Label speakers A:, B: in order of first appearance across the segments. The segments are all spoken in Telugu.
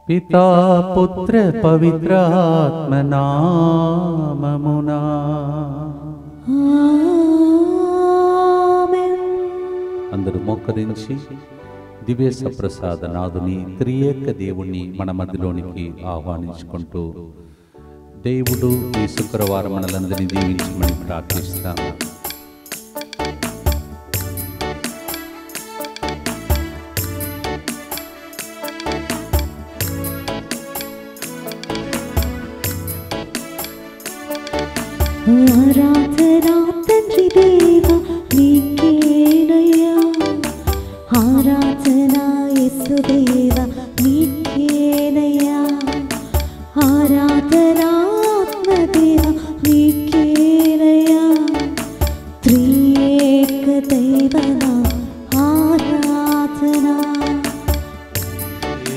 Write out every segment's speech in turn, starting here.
A: పితా పుత్ర పవిత్రాత్మ నామమునా అందరూ మోకరించి దివ్య సప్రసాద నాదుని త్రియేక దేవుణ్ణి మన మధ్యలోనికి ఆహ్వానించుకుంటూ దేవుడు ఈ శుక్రవారం మనలందరినీ దీవించమని ప్రార్థిస్తాం.
B: ఆరాధనా తండ్రి దేవా నీకేనయ్యా, ఆరాధనా యేసు దేవా నీకేనయ్యా, ఆరాధనా ఆత్మ దేవా నీకేనయ్యా, త్రియేక దైవనా ఆరాధనా,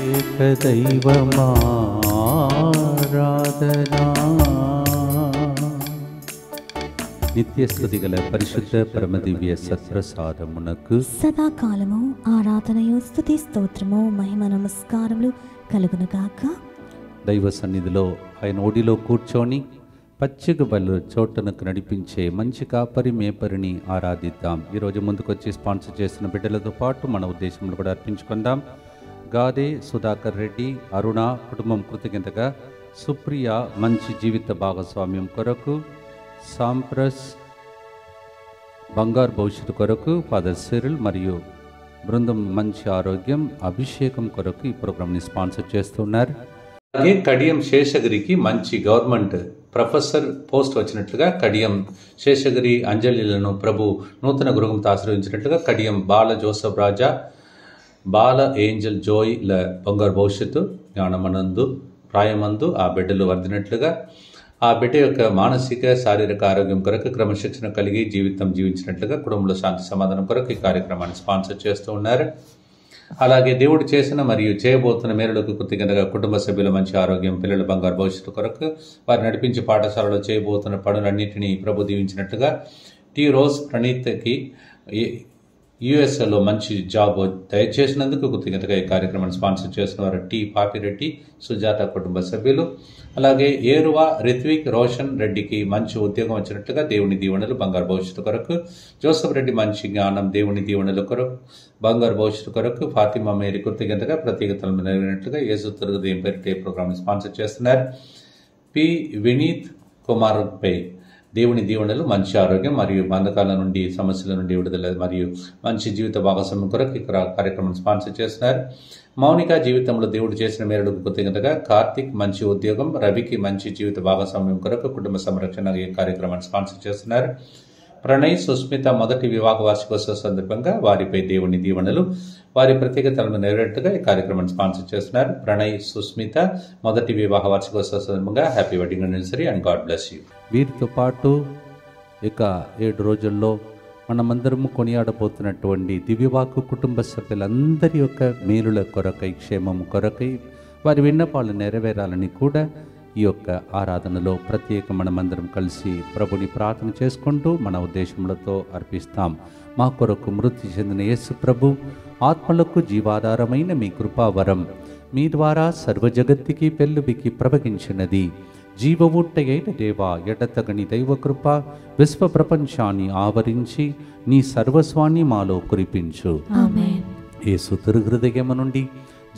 A: ఏక దైవమా ఆరాధనా. నిత్యస్తుతి గల పరిశుద్ధ పరమదివ్య సత్ప్రసాదమునకు
B: సదాకాలము ఆరాధనయు స్తుతి స్తోత్రము మహిమ నమస్కారములు కలుగునుగాక.
A: దైవ సన్నిధిలో ఆయన ఒడిలో కూర్చొని పచ్చిక బలు చోటనకు నడిపించే మంచి కాపరి మేపరిని ఆరాధిద్దాం. ఈరోజు ముందుకొచ్చి స్పాన్సర్ చేసిన బిడ్డలతో పాటు మన ఉద్దేశంలో కూడా అర్పించుకుందాం. గాదే సుధాకర్ రెడ్డి, అరుణ కుటుంబం కృతజ్ఞతగా, సుప్రియ మంచి జీవిత భాగస్వామ్యం కొరకు, సాంప్రస్ బంగారు భవిష్యత్తు కొరకు, ఫాదర్ సిరిల్ మరియు బృందం మంచి ఆరోగ్యం అభిషేకం కొరకు ఈ ప్రోగ్రామ్ని స్పాన్సర్ చేస్తున్నారు. అలాగే కడియం శేషగిరికి మంచి గవర్నమెంట్ ప్రొఫెసర్ పోస్ట్ వచ్చినట్లుగా కడియం శేషగిరి అంజలిలను ప్రభు నూతన గృహంతో ఆశీర్వదించినట్లుగా కడియం బాల జోసఫ్ రాజా, బాల ఏంజల్ జోయ్ల బంగారు భవిష్యత్తు జ్ఞానమనందు ప్రాయమందు ఆ బిడ్డలు వర్దినట్లుగా, ఆ బిడ్డ యొక్క మానసిక శారీరక ఆరోగ్యం కొరకు క్రమశిక్షణ కలిగి జీవితం జీవించినట్లుగా కుటుంబంలో శాంతి సమాధానం కొరకు ఈ కార్యక్రమాన్ని స్పాన్సర్ చేస్తూ ఉన్నారు. అలాగే దేవుడు చేసిన మరియు చేయబోతున్న మేలులకు కృతజ్ఞతగా కుటుంబ సభ్యుల మంచి ఆరోగ్యం, పిల్లల బంగారు భవిష్యత్తు కొరకు, వారు నడిపించే పాఠశాలలో చేయబోతున్న పనులన్నింటినీ ప్రభు దీవించినట్లుగా, టి రోజ్ ప్రణీత్కి యుఎస్ఏలో మంచి జాబ్ దయచేసినందుకు కృతజ్ఞతగా ఈ కార్యక్రమాన్ని స్పాన్సర్ చేసిన వారు టి పాపిరెడ్డి, సుజాత కుటుంబ సభ్యులు. అలాగే ఏరువా రిత్విక్ రోషన్ రెడ్డికి మంచి ఉద్యోగం వచ్చినట్లుగా దేవుని దీవెనలు బంగారు భవిష్యత్తు కొరకు, జోసఫ్ రెడ్డి మంచి జ్ఞానం దేవుని దీవెనల కొరకు బంగారు భవిష్యత్తు కొరకు, ఫాతిమా మేరీ కృతజ్ఞతగా ప్రత్యేకతలు నెరవేరినట్లుగా యేసు తిరుగుదేం పేరిట ప్రోగ్రామ్ని స్పాన్సర్ చేస్తున్నారు. పి వినీత్ కుమార్ పై దేవుని దీవెనలు మంచి ఆరోగ్యం మరియు బంధకాల నుండి సమస్యల నుండి విడుదల మరియు మంచి జీవిత భాగస్వామ్యం కొరకు ఇక్కడ కార్యక్రమం స్పాన్సర్ చేస్తున్నారు. మౌనిక జీవితంలో దేవుడు చేసిన మేరకు కృతజ్ఞతగా, కార్తిక్ మంచి ఉద్యోగం, రవికి మంచి జీవిత భాగస్వామ్యం కొరకు కుటుంబ సంరక్షణ ఈ కార్యక్రమాన్ని స్పాన్సర్ చేస్తున్నారు. ప్రణయ్ సుస్మిత మొదటి వివాహ వార్షికోత్సవ సందర్భంగా వారిపై దేవుని దీవెనలు వారి ప్రత్యేకతలను నెరవేరుగా ఈ కార్యక్రమాన్ని స్పాన్సర్ చేస్తున్నారు. ప్రణయ్ సుస్మిత మొదటి వివాహ వార్షికోత్సవ సందర్భంగా happy wedding anniversary and God bless you. వీరితో పాటు ఇక 7 రోజుల్లో మనమందరము కొనియాడబోతున్నటువంటి దివ్యవాకు కుటుంబ సభ్యులందరి యొక్క మేలుల కొరకై, క్షేమం కొరకై, వారి విన్నపాలు నెరవేరాలని కూడా ఈ యొక్క ఆరాధనలో ప్రత్యేక మనమందరం కలిసి ప్రభుని ప్రార్థన చేసుకుంటూ మన ఉద్దేశములతో అర్పిస్తాం. మా కొరకు మృతి చెందిన యేసు ప్రభు ఆత్మలకు జీవాధారమైన మీ కృపావరం మీ ద్వారా సర్వజగత్తికి పెళ్ళుబికి ప్రవహించినది. జీవవుట్టయైన దేవా, ఎడతగని దైవకృప విశ్వ ప్రపంచాన్ని ఆవరించి నీ సర్వస్వాన్ని మాలో కురిపించు. యేసు తిరుహృదయము నుండి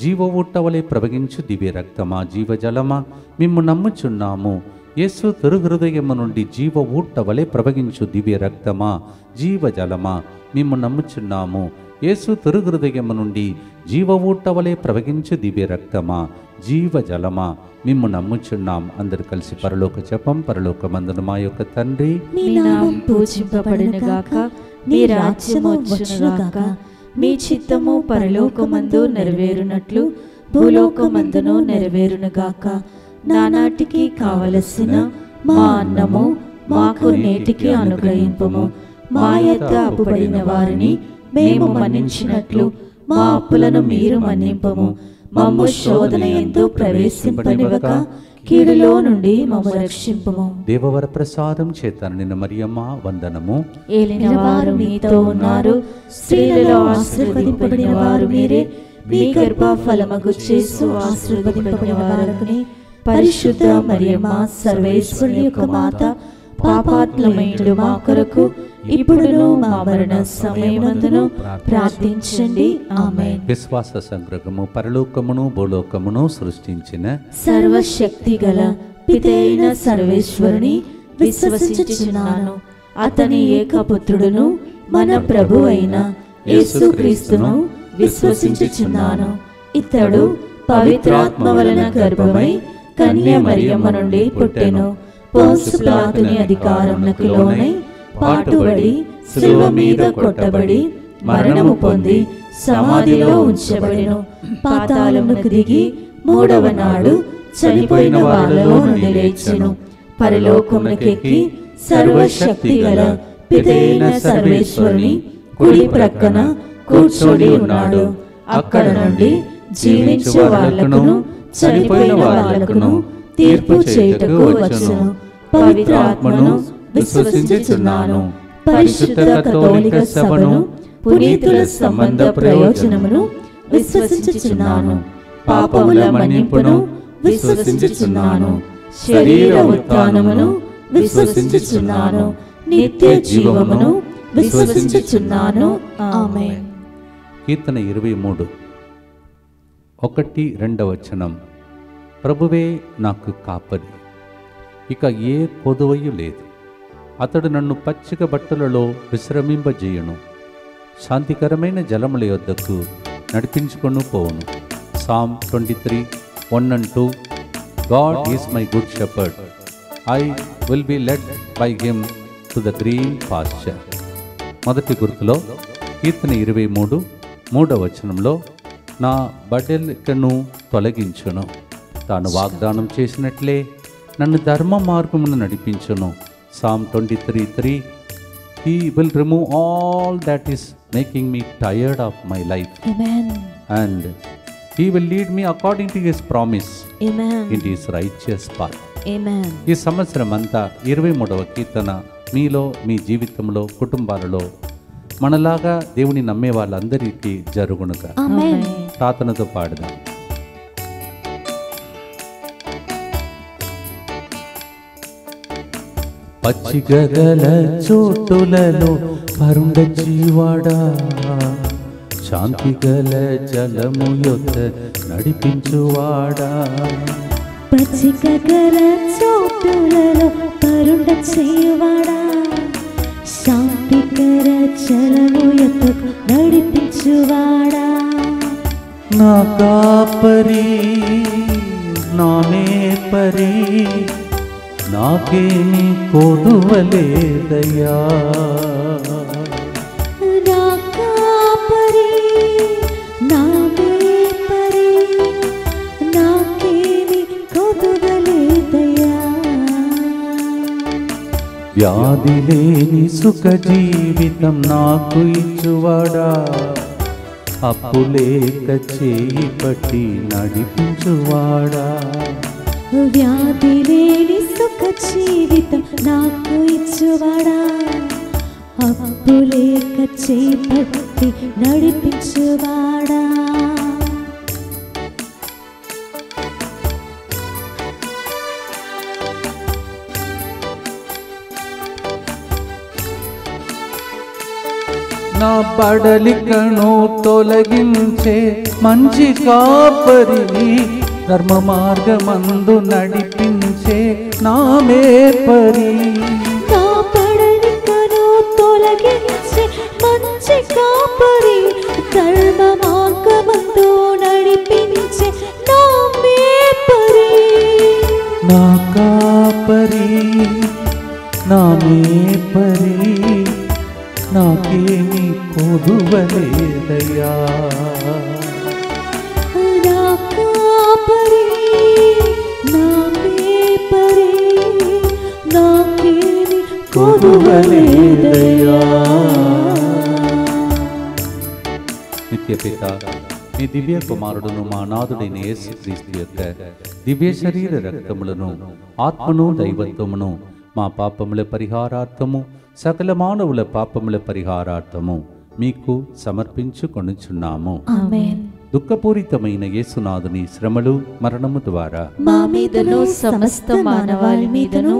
A: జీవవుట్టవలే ప్రవహించు దివ్య రక్తమా, జీవజలమా, మిమ్ము నమ్ముచున్నాము. యేసు తిరుహృదయము నుండి జీవ ఊట్టవలే ప్రవహించు దివ్య రక్తమా, జీవజలమా, మిమ్ము నమ్ముచున్నాము. యేసు తిరుహృదయము నుండి జీవ ఊట్టవలే ప్రవహించు దివ్య రక్తమా, జీవజలమా, మిమ్ము నమ్ముచున్నాం. అందరు కలిసి పరలోక జపం. పరలోకమందున మా యొక్క తండ్రి,
B: నీ నామం పూజింపబడునుగాక, నీ రాజ్యము వచ్చునుగాక, మీ చిత్తము పరలోకమందు నెరవేరునట్లు భూలోకమందును నెరవేరునుగాక. నానాటికి కావలసిన మా అన్నము మాకు నేటికి అనుగ్రహింపుము. మా యొద్ద అప్పుబడిన వారిని మేము మన్నించినట్లు మా అప్పులను మీరు మన్నింపము. మమ్ము శోధన యందు ప్రవేశింపనివ్వక కీడులో నుండి మమ్ము రక్షింపుము.
A: దేవవర ప్రసాదం చేత నిన్న మరియమ్మ వందనము.
B: ఏలిన వారు మీతో ఉన్నారు, స్త్రీలలో ఆశీర్వదింపబడిన వారు మీరే, మీ గర్భఫలమగు యేసు ఆశీర్వదింపబడిన వారగునే. పరిశుద్ధ మరియమ్మ సర్వేశ్వరుని యొక్క మాత, పాపాత్ములమైనటువంటి మా కొరకు ఇప్పుడును మా మరణ సమయమందును ప్రార్థించండి. ఆమేన్.
A: విశ్వాస సంగ్రహము పరలోకమును భూలోకమును సృష్టించిన
B: సర్వశక్తి గల పితైన సర్వేశ్వరుని విశ్వసించుచున్నాను. అతని ఏకపుత్రుడును మన ప్రభు అయిన యేసుక్రీస్తును విశ్వసించుచున్నాను. ఇతడు పవిత్రాత్మ వలన గర్భమై కన్య మరియమ్మ నుండి పుట్టెను. పోన్సు పిలాతుని అధికారమునకు లోనై పాటుబడి శిలువ మీద కొట్టబడి మరణము పొంది సమాధిలో ఉంచబడెను. పాతాళమునకు దిగి మూడవ నాడు చనిపోయిన వాళ్ళలో నుండి లేచెను. పరలోకమునకెక్కి సర్వశక్తి గల పితైన సర్వేశ్వరుని కుడి ప్రక్కన కూర్చొని ఉన్నాడు. అక్కడ నుండి జీవించే వాళ్ళకును చనిపోయిన వాళ్ళకును తీర్పు చేయుటకు వచ్చును. పవిత్రాత్మను విశ్వసించుచున్నాను. పరిశుద్ధ కథోలిక సభను, పునీతుల సంబంధ ప్రయోజనమును విశ్వసించుచున్నాను. పాపముల మన్నింపును విశ్వసించుచున్నాను. శరీర ఉత్థానమును విశ్వసించుచున్నాను. నిత్య జీవమును విశ్వసించుచున్నాను. ఆమేన్.
A: కీర్తన 23 1-2 ప్రభువే నాకు కాపరి, ఇక ఏ కొదువయు లేదు. అతడు నన్ను పచ్చిక బట్టలలో విశ్రమింపజేయును. శాంతికరమైన జలముల యొద్దకు నడిపించుకొని పోవును. Psalm 23:1-2 God is my good shepherd. I will be led by him to the green pasture. మొదటి గుర్తులో కీర్తన 23:3 నా బడలికను తొలగించును. తాను వాగ్దానం చేసినట్లే నన్ను ధర్మ మార్గమును నడిపించును. Psalm 23:3 He will remove all that is making me tired of my life.
B: Amen.
A: And He will lead me according to His promise.
B: Amen.
A: In His righteous path.
B: Amen.
A: ఈ సంవత్సరం అంతా 23వ కీర్తన మీలో, మీ జీవితంలో, కుటుంబాలలో మనలాగా దేవుని నమ్మే వాళ్ళందరికీ జరుగునుగా.
B: ఆమేన్.
A: ప్రార్థనతో పాడుదాం. పచ్చిగల చోటులలో పరుండజీవాడా, శాంతిగల జలము యొద్ద నడిపించువాడా.
B: పచ్చిగల చోటులలో పరుండజీవాడా, శాంతిగల జలము యొద్ద నడిపించువాడా.
A: నా కాపరి, నా నేపరి, నాకేమీ కొదువలేదయ్యా.
B: నా కాపరి, నా నేపరి, నాకేమీ కొదువలేదయ్యా.
A: వ్యాధి లేని సుఖ జీవితం నాకు ఇచ్చువాడా, అప్పులేక చేయి పట్టి నడిపించువాడా.
B: వ్యాధి లేని సుఖ జీవితం నాకు ఇచ్చువాడా, అప్పులేక చేపట్టి నడిపించువాడా.
A: నా బడలికను తొలగించే మంచి కాపరి, ధర్మ మార్గమందు నడిపించే నా మేపరి.
B: నా బడలికను తొలగించే మంచి కాపరి, ధర్మ మార్గమందు నడిపించే నా మేపరి.
A: నా కాపరి, నా మేపరి, నాకేమీ కొదువలేదయ్యా.
B: నా కాపరి, నా మేపరి, నాకేమీ కొదువలేదయ్యా.
A: నిత్యపిత, మీ దివ్య కుమారుడును మా నాథుడైన యేసుక్రీస్తు యొక్క దివ్య శరీర రక్తములను, ఆత్మను, దైవత్వమును మా పాపముల పరిహారార్థము, సకల మానవుల పాపముల పరిహారార్థము మీకు సమర్పించుకొనుచున్నాము.
B: ఆమేన్.
A: దుఃఖపూరితమైన యేసునాథుని శ్రమలు మరణము ద్వారా
B: మా మీదను సమస్త మానవాళి మీదను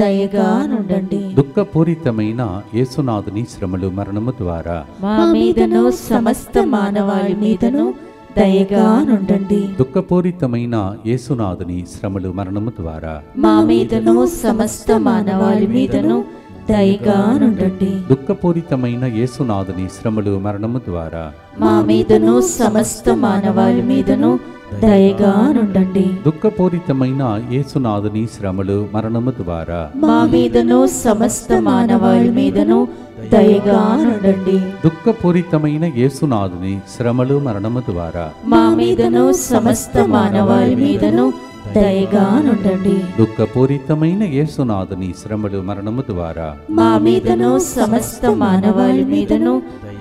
B: దయగా నుండండి.
A: దుఃఖపూరితమైన యేసునాథుని శ్రమలు మరణము ద్వారా
B: మా మీదను సమస్త మానవాళి మీదను దయగా నుండండి.
A: దుఃఖపూరితమైన యేసునాథుని శ్రమలు మరణము ద్వారా
B: మా మీదను సమస్త మానవాళి మీదను దయగా నుండండి.
A: దుఃఖపూరితమైన యేసునాథుని శ్రమలు మరణము ద్వారా
B: మా మీదను సమస్త మానవాళి మీదను దయగా నుండండి.
A: దుఃఖపూరితమైన యేసునాథుని శ్రమలు మరణము ద్వారా
B: మా మీదను సమస్త మానవాళి మీదను దయగా నుండండి.
A: దుఃఖపూరితమైన యేసునాథుని శ్రమలు మరణము ద్వారా
B: మా మీదను సమస్త మానవాళి మీదను దయగా నుండండి.
A: దుఃఖపూరితమైన యేసునాథుని శ్రమలు మరణము ద్వారా
B: మా మీదను సమస్త మానవాళి మీదను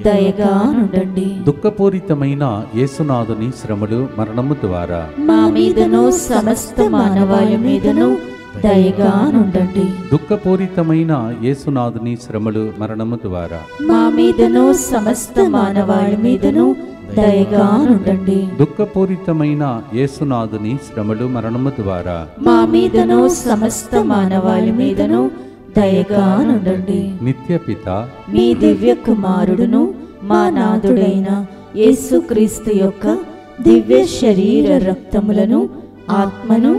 B: దయగా నుండండి.
A: దుఃఖపూరితమైన యేసునాథుని శ్రమలు మరణము ద్వారా
B: మా మీదను సమస్త మానవాళి మీదను దయగా నుండండి.
A: దుఃఖపూరితమైన యేసునాథుని శ్రమలు మరణము ద్వారా
B: మా మీదను సమస్త మానవాళి మీదను దయగా నుండండి.
A: దుఃఖపూరితమైన యేసునాథుని శ్రమలు మరణము ద్వారా
B: మా మీదను సమస్త మానవాళి మీదను దయగా నుండండి.
A: నిత్యపిత
B: మీ దివ్య కుమారుడును మా నాథుడైన యేసుక్రీస్తు యొక్క దివ్య శరీర రక్తములను ఆత్మను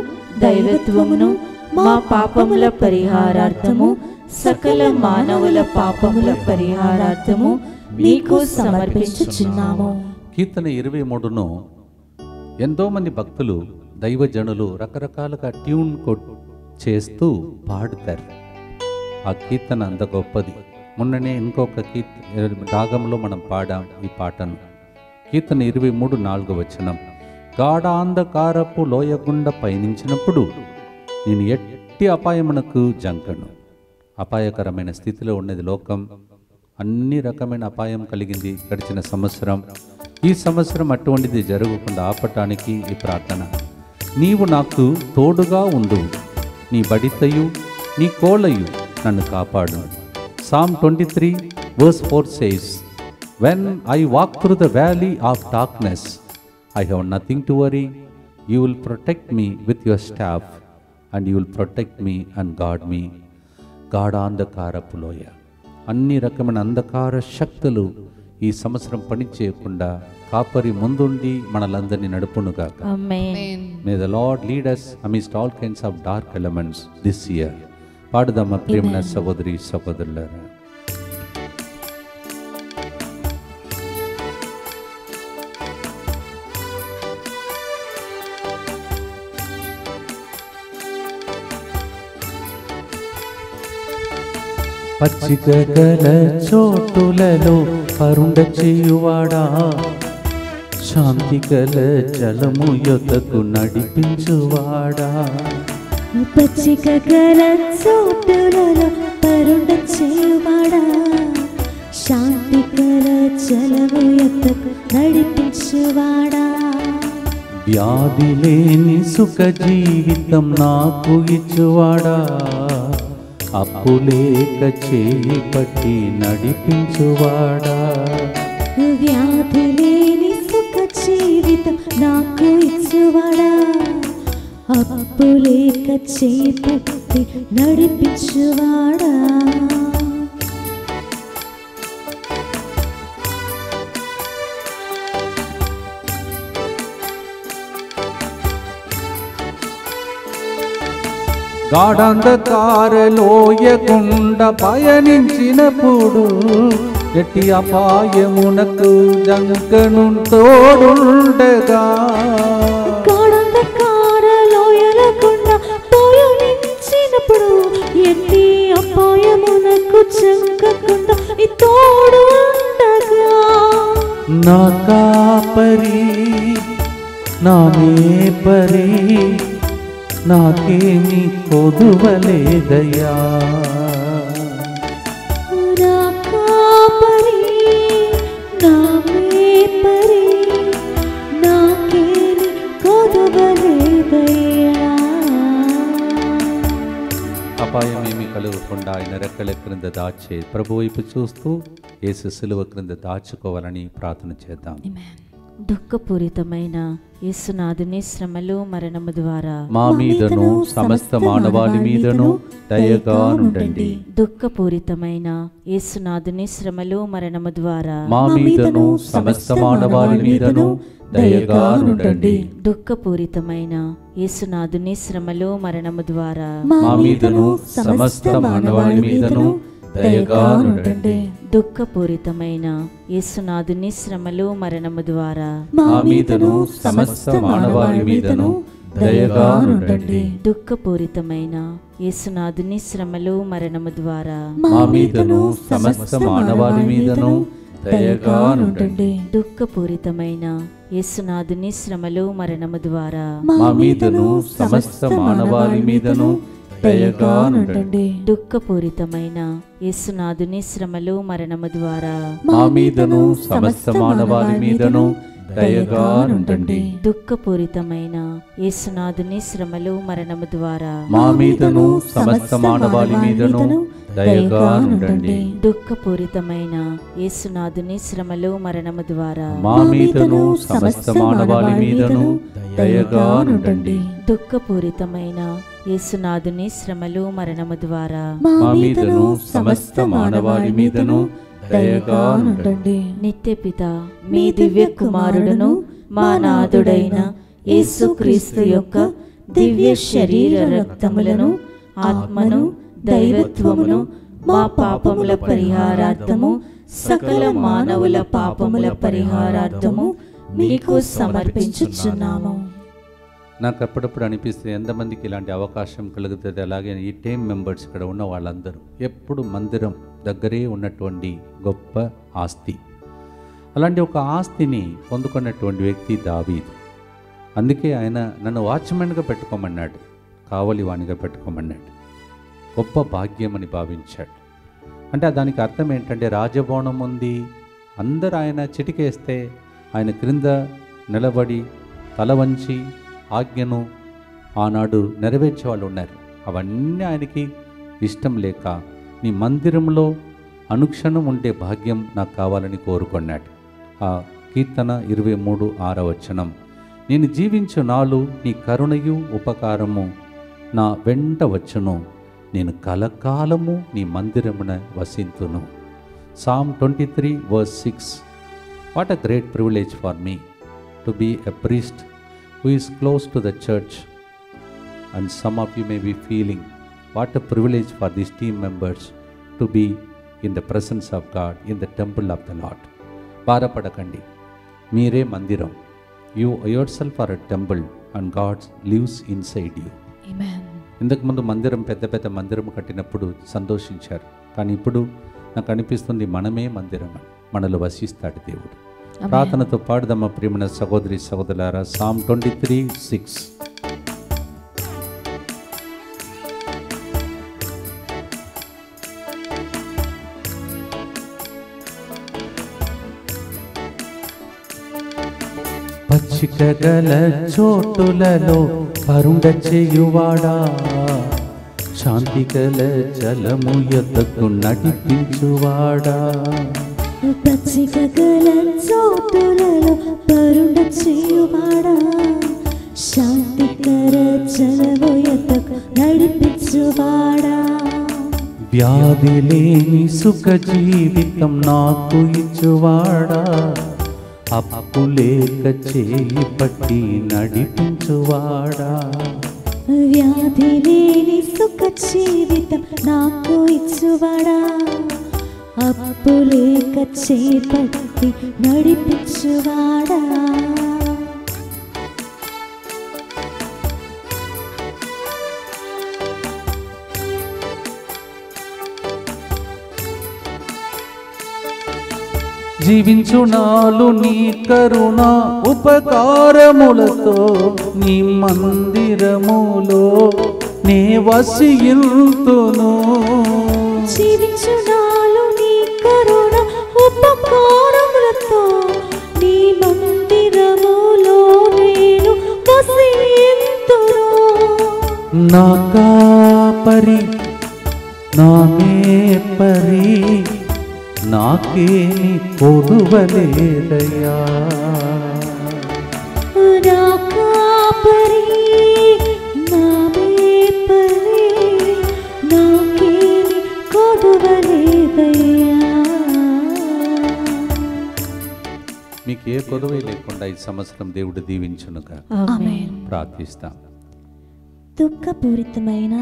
B: దైవత్వమును మా పాపముల పరిహారార్థము సకల మానవుల పాపముల పరిహారార్థము మీకు సమర్పించుచున్నాము.
A: కీర్తన 23ను ఎంతో మంది భక్తులు దైవజనులు రకరకాలుగా ట్యూన్ చేస్తూ పాడుతారు. ఆ కీర్తన అంత గొప్పది. మొన్ననే ఇంకొక రాగంలో మనం పాడాం ఈ పాటను. కీర్తన 23:4 గాఢాంధకారపు లోయగుండ పయనించినప్పుడు నేను ఎట్టి అపాయమునకు జంకను. అపాయకరమైన స్థితిలో ఉన్నది లోకం. అన్ని రకమైన అపాయం కలిగింది గడిచిన సంవత్సరం. ఈ సంవత్సరం అటువంటిది జరగకుండా ఆపటానికి ఈ ప్రార్థన. నీవు నాకు తోడుగా ఉండు, నీ బడితయు నీ కోలయు నన్ను కాపాడు. Psalm 23:4 says, When I walk through the valley of darkness, I have nothing to worry. You will protect me with your staff, and you will protect me and guard me. గాఢాంధకారపు లోయ, అన్ని రకమైన అంధకార శక్తులు ఈ సంవత్సరం పని చేయకుండా కాపరి ముందుండి మనలందరినీ నడుపునుగాక.
B: ఆమేన్.
A: May the Lord lead us amidst all kinds of dark elements this year. పాడుదామా ప్రియమైన సహోదరి సహోదరులారా. పచ్చిక గల చోటులలో పరుండ చేయువాడా, శాంతి గల జలము యొద్దకు నడిపించువాడా.
B: పచ్చిక గల చోటులలో పరుండ చేయువాడా, శాంతి గల జలము యొద్దకు నడిపించువాడా.
A: వ్యాధి లేని సుఖ జీవితం నాకు ఇచ్చువాడా, అప్పులేక చేయి పట్టి నడిపించువాడా.
B: వ్యాధి లేని సుఖ జీవితం నాకు ఇచ్చువాడా, అప్పులేక చేయి పట్టి నడిపించువాడా.
A: గాఢాంధకార లోయగుండ పయనించినప్పుడు ఎట్టి అపాయమునకు జంకను తోడుండగా.
B: గాఢాంధకార లోయల గుండా పయనించినప్పుడు ఎట్టి అపాయమునకు జంకకుండా తోడుండగా.
A: నా కాపరి నా మేపరి నాకేమి కొదువలేదయ్యా.
B: నా కాపరి నా మేపరి నాకేమి కొదువలేదయ్యా.
A: అపాయమేమి కలుగకుండా ఆయన రెక్కల క్రింద దాచే ప్రభు వైపు చూస్తూ యేసు సిలువ క్రింద దాచుకోవాలని ప్రార్థన చేద్దాం.
B: దుఃఖపూరితమైన యేసునాథుని శ్రమలు మరణము ద్వారా
A: మా మీదను సమస్త మానవాళి మీదను దయగా నుండండి.
B: దుఃఖపూరితమైన యేసునాథుని శ్రమలు మరణము ద్వారా
A: మా మీదను సమస్త మానవాళి మీదను దయగా నుండండి.
B: దుఃఖపూరితమైన యేసునాథుని శ్రమలు మరణము ద్వారా
A: మా మీదను సమస్త మానవాళి మీదను దయగా నుండండి.
B: దుఃఖపూరితమైన యేసునాథుని శ్రమలు మరణము ద్వారా
A: మా మీదను సమస్త మానవాళి మీదను దయగా నుండండి.
B: దుఃఖపూరితమైన యేసునాథుని శ్రమలు మరణము ద్వారా
A: మా మీదను సమస్త మానవాళి మీదను దయగా నుండండి.
B: దుఃఖపూరితమైన యేసునాథుని శ్రమలు మరణము ద్వారా
A: మా మీదను సమస్త మానవాళి మీదను దయగా నుండండి.
B: దుఃఖపూరితమైన యేసునాథుని శ్రమలు మరణము ద్వారా
A: మా మీదను సమస్త మానవాళి మీదను దయగా నుండండి.
B: దుఃఖపూరితమైన యేసునాథుని శ్రమలు మరణము ద్వారా
A: మా మీదను సమస్త మానవాళి మీదను దయగా నుండండి.
B: దుఃఖపూరితమైన యేసునాథుని శ్రమలు మరణము ద్వారా
A: మా మీదను సమస్త మానవాళి మీదను దయగా నుండండి.
B: దుఃఖపూరితమైన యేసునాథుని శ్రమలు మరణము ద్వారా
A: మా మీదను సమస్త మానవాళి మీదను దయగా నుండండి.
B: నిత్యపిత మీ దివ్య కుమారుడును మా నాథుడైన యేసుక్రీస్తు యొక్క దివ్య శరీర రక్తములను ఆత్మను దైవత్వమును మా పాపముల పరిహారార్థము సకల మానవుల పాపముల పరిహారార్థము మీకు సమర్పించుచున్నాము.
A: నాకు అప్పుడప్పుడు అనిపిస్తుంది ఎంతమందికి ఇలాంటి అవకాశం కలుగుతుంది. అలాగే ఈ టీమ్ మెంబర్స్ ఇక్కడ ఉన్న వాళ్ళందరూ ఎప్పుడు మందిరం దగ్గరే ఉన్నటువంటి గొప్ప ఆస్తి. అలాంటి ఒక ఆస్తిని పొందుకున్నటువంటి వ్యక్తి దావీదు. అందుకే ఆయన నన్ను వాచ్మెన్గా పెట్టుకోమన్నాడు, కావలి వాణిగా పెట్టుకోమన్నాడు. గొప్ప భాగ్యం అని భావించాడు. అంటే దానికి అర్థం ఏంటంటే రాజభవనం ఉంది, అందరూ ఆయన చిటికేస్తే ఆయన క్రింద నిలబడి తల వంచి ఆజ్ఞను ఆనాడు నెరవేర్చే వాళ్ళు ఉన్నారు. అవన్నీ ఆయనకి ఇష్టం లేక నీ మందిరంలో అనుక్షణం ఉండే భాగ్యం నాకు కావాలని కోరుకున్నాడు. ఆ కీర్తన 23:6 నేను జీవించు నాలు నీ కరుణయు ఉపకారము నా వెంట వచ్చును, నేను కలకాలము నీ మందిరమున వసింతును. Psalm 23:6. What a great privilege for me to be a priest who is close to the church. And some of you may be feeling what a privilege for these team members to be in the presence of God, in the temple of the Lord. బాధపడకండి, మీరే మందిరం. You yourself are a temple and God lives inside you.
B: Amen.
A: ఇంతకుముందు మందిరం పెద్ద మందిరం కట్టినప్పుడు సంతోషించారు. కానీ ఇప్పుడు నాకు అనిపిస్తుంది మనమే మందిరం, మనలో వసిస్తాడు దేవుడు. ప్రార్థనతో పాడుదమ్మ ప్రియమైన సహోదరి సహోదరులారా. Psalm 23:6. పచ్చిక గల చోటులలో పరుండ చేయువాడా, శాంతి గల జలము యొద్దకు నడిపించువాడా,
B: పచ్చిక గల చోటులలో పరుండ చేయువాడా, శాంతికర జలము యొద్దకు నడిపించువాడా,
A: వ్యాధి లేని సుఖ జీవితం నాకు ఇచ్చువాడా, అప్పు లేక చేయి పట్టి నడిపించువాడా,
B: వ్యాధి లేని సుఖ జీవితం నాకు ఇచ్చువాడా, అప్పు లేక చేపట్టి నడిపించువాడా.
A: జీవించునాలు నీ కరుణ ఉపకారములతో నీ మందిరములో నే వసింతును.
B: జీవించునాలు నీ కరుణ ఉపకారములతో నీ మందిరములో నేను వసింతును.
A: నా కాపరి నా మేపరి నాకేమి కొదువలేదయ్యా,
B: కాపరి నా మేపరి నాకేమి కొదువలేదయ్యా.
A: మీకు ఏ కొదవే లేకుండా ఈ సంవత్సరం దేవుడు దీవించునుగా
B: ఆమేన్.
A: ప్రార్థిస్తాం.
C: దుఃఖపూరితమైన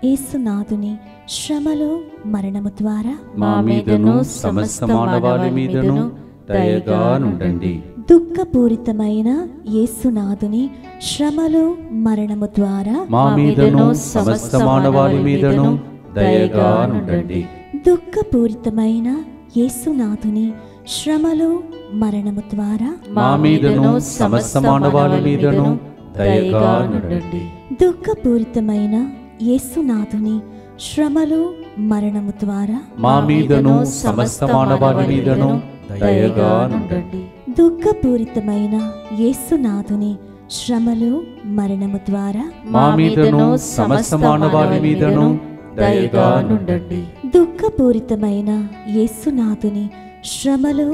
C: యేసునాథుని శ్రమలు మరణము ద్వారా
A: మా మీదను సమస్త మానవాళి మీదను దయగా నుండండి.
C: దుఃఖపూరితమైన యేసునాథుని శ్రమలు మరణము ద్వారా
A: మా మీదను సమస్త మానవాళి మీదను దయగా నుండండి.
C: దుఃఖపూరితమైన యేసునాథుని శ్రమలు మరణము ద్వారా
A: మా మీదను సమస్త మానవాళి మీదను దయగా నుండండి.
C: దుఃఖపూరితమైన యేసునాథుని శ్రమలు మరణము ద్వారా
A: మా మీదను సమస్త మానవాళి మీదను దయగా నుండండి.
C: దుఃఖపూరితమైన యేసునాథుని శ్రమలు మరణము ద్వారా
A: మా మీదను సమస్త మానవాళి మీదను దయగా నుండండి.
C: దుఃఖపూరితమైన యేసునాథుని శ్రమలు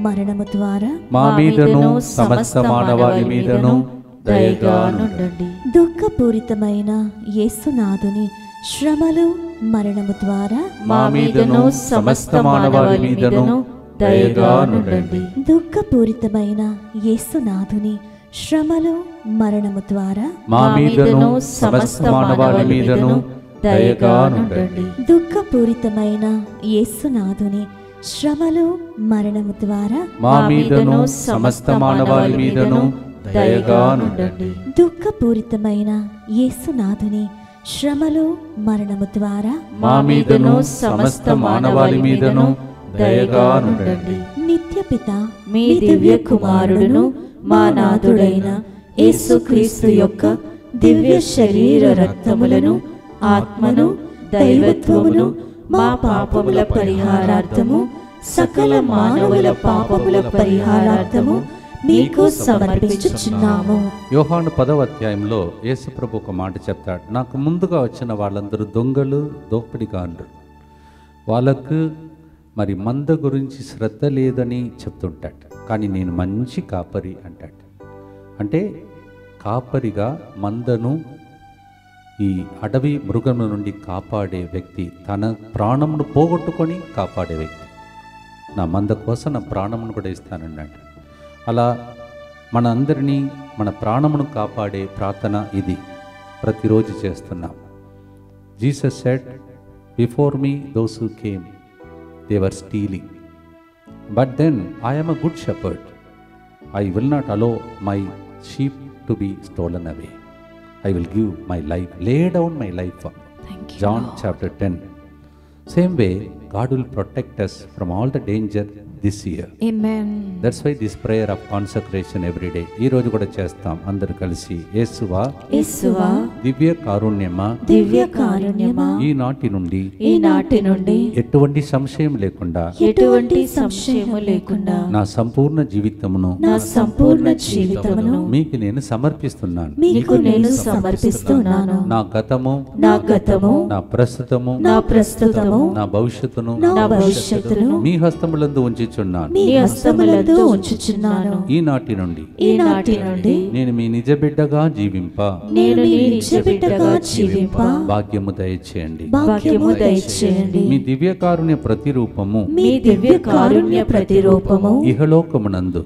C: మరణము ద్వారా
A: మా మీదను సమస్త మానవాళి మీదను దయగా నుండండి.
C: దుఃఖపూరితమైన యేసునాథుని శ్రమలు మరణము ద్వారా
A: మా మీదను సమస్త మానవాళి మీదను దయగా నుండండి.
C: దుఃఖపూరితమైన యేసునాథుని శ్రమలు మరణము ద్వారా
A: మా మీదను సమస్త మానవాళి మీదను దయగా నుండండి.
C: దుఃఖపూరితమైన యేసునాథుని శ్రమలు మరణము ద్వారా
A: మా మీదను సమస్త మానవాళి మీదను దయగా నుండండి.
C: దుఃఖపూరితమైన యేసునాథుని శ్రమలు మరణము ద్వారా
A: మా మీదను సమస్త మానవాళి మీదను దయగా నుండండి.
C: నిత్యపిత
B: మీ దివ్య కుమారుడును మా నాథుడైన యేసుక్రీస్తు యొక్క దివ్య శరీర రక్తములను ఆత్మను దైవత్వమును మా పాపముల పరిహారార్థము సకల మానవుల పాపముల పరిహారార్థము మీకు సమర్పించుచున్నాము.
A: యోహాను 10వ అధ్యాయంలో యేసుప్రభు ఒక మాట చెప్తాడు. నాకు ముందుగా వచ్చిన వాళ్ళందరూ దొంగలు, దోపిడిగాండ్రు, వాళ్ళకు మరి మంద గురించి శ్రద్ధ లేదని చెప్తుంటాడు. కానీ నేను మంచి కాపరి అంటాడు. అంటే కాపరిగా మందను, ఈ అడవి మృగముల నుండి కాపాడే వ్యక్తి, తన ప్రాణమును పోగొట్టుకొని కాపాడే వ్యక్తి. నా మంద కోసం నా ప్రాణమును కూడా ఇస్తానన్నాడు. అలా మన అందరినీ, మన ప్రాణమును కాపాడే ప్రార్థన ఇది ప్రతిరోజు చేస్తున్నాం. Jesus said, before me those who came they were stealing, but then I am a good shepherd, I will not allow my sheep to be stolen away, I will give my life, lay down my life for John chapter 10. Same way, God will protect us from all the danger this year.
B: Amen.
A: That's why this prayer of consecration every day. ఈ రోజు కూడా చేస్తాం అందరూ కలిసి. యేసువా,
B: యేసువా,
A: దివ్య కారుణ్యమా,
B: దివ్య కారుణ్యమా,
A: ఈనాటి నుండి ఎటువంటి సంశయం లేకుండా,
B: ఎటువంటి సంశయము లేకుండా
A: నా సంపూర్ణ జీవితమును,
B: నా సంపూర్ణ జీవితమును
A: మీకు నేను సమర్పిస్తున్నాను.
B: మీకు నేను సమర్పిస్తున్నాను.
A: నా గతము,
B: నా గతము,
A: నా ప్రస్తుతము,
B: నా ప్రస్తుతము,
A: నా భవిష్యత్తును
B: నా భవిష్యత్తును
A: మీ హస్తములందు ఉంచుచున్నాను.
B: మీ హస్తములందు ఉంచుచున్నాను.
A: ఈనాటి నుండి నేను మీ నిజ బిడ్డగా జీవింప,
B: నేను మీ నిజ బిడ్డగా జీవింప
A: భాగ్యము దయచేయండి.
B: భాగ్యము దయచేయండి.
A: మీ దివ్య కారుణ్య ప్రతిరూపము,
B: మీ దివ్య కారుణ్య ప్రతిరూపము
A: ఇహలోకమునందు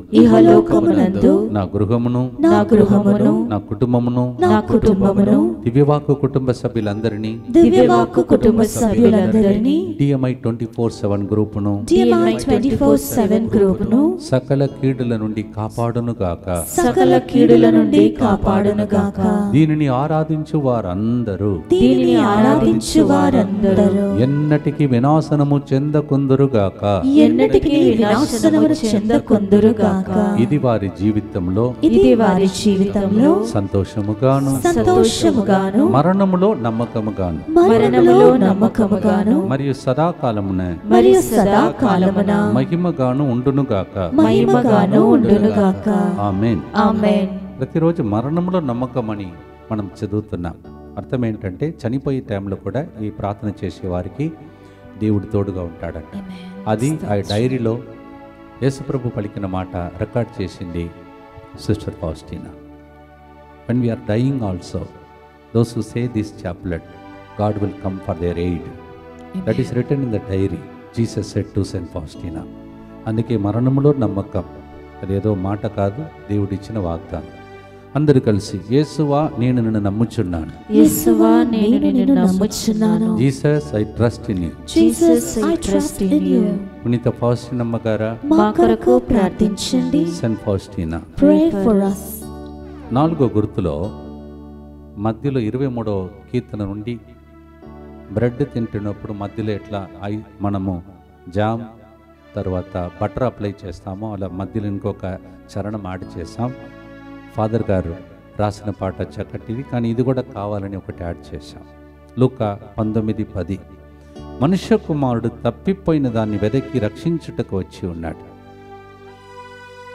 A: నా గృహమును,
B: నా గృహమును,
A: నా కుటుంబమును,
B: నా కుటుంబమును,
A: దివ్యవాక్కు కుటుంబ సభ్యులందరినీ,
B: దివ్యవాక్కు కుటుంబ సభ్యులందరినీ,
A: DMI 24/7 గ్రూపును,
B: DMI 24/7 గ్రూపును
A: సకల కీడుల నుండి కాపాడును గాక,
B: సకల కీడుల నుండి కాపాడును గాక.
A: దీనిని ఆరాధించు వారందరూ,
B: దీనిని ఆరాధించు వారందరూ
A: ఎన్నటికి వినాశనము చెందకుందురు గాక,
B: ఎన్నటికి వినాశనము చెందకుందురు గాక.
A: ఇది వారి జీవితంలో,
B: ఇది వారి జీవితంలో
C: సంతోషముగాను
A: మరణములో నమ్మకముగాను మరియు సదాకాలమున మహిమగాను ఉండునుగాక. ఆమేన్. ప్రతిరోజు మరణంలో నమ్మకమని మనం చదువుతున్నాం. అర్థం ఏంటంటే చనిపోయే టైంలో కూడా ఈ ప్రార్థన చేసే వారికి దేవుడు తోడుగా ఉంటాడంట. అది ఆ డైరీలో యేసుప్రభు పలికిన మాట రికార్డ్ చేసింది sister ఫాస్టినా. when we are dying also, those who say this chaplet, God will come for their aid. That is written in the diary. Jesus said to Saint Faustina. అందుకే మరణంలో నమ్మకం, అదేదో మాట కాదు, దేవుడిచ్చిన వాగ్దానం. అందరూ కలిసి, యేసువా నేను నిన్ను నమ్ముచున్నాను.
B: యేసువా నేను నిన్ను నమ్ముచున్నాను.
A: Jesus I trust in you.
B: Jesus I trust in you.
A: పునీత ఫౌస్టినమ్మ గారా
C: మా కొరకు ప్రార్థించండి.
A: Saint Faustina,
C: Pray for us.
A: 4వ గుర్తులో మధ్యలో 23వ కీర్తన నుండి బ్రెడ్ తింటున్నప్పుడు మధ్యలో ఎట్లా మనము జామ్ తర్వాత బటర్ అప్లై చేస్తామో అలా మధ్యలో ఇంకొక చరణం యాడ్ చేస్తాం. ఫాదర్ గారు రాసిన పాట చక్కటిది, కానీ ఇది కూడా కావాలని ఒకటి యాడ్ చేశాం. లూకా 19:10, మనుష్య కుమారుడు తప్పిపోయిన దాన్ని వెదకి రక్షించుటకు వచ్చి ఉన్నాడు.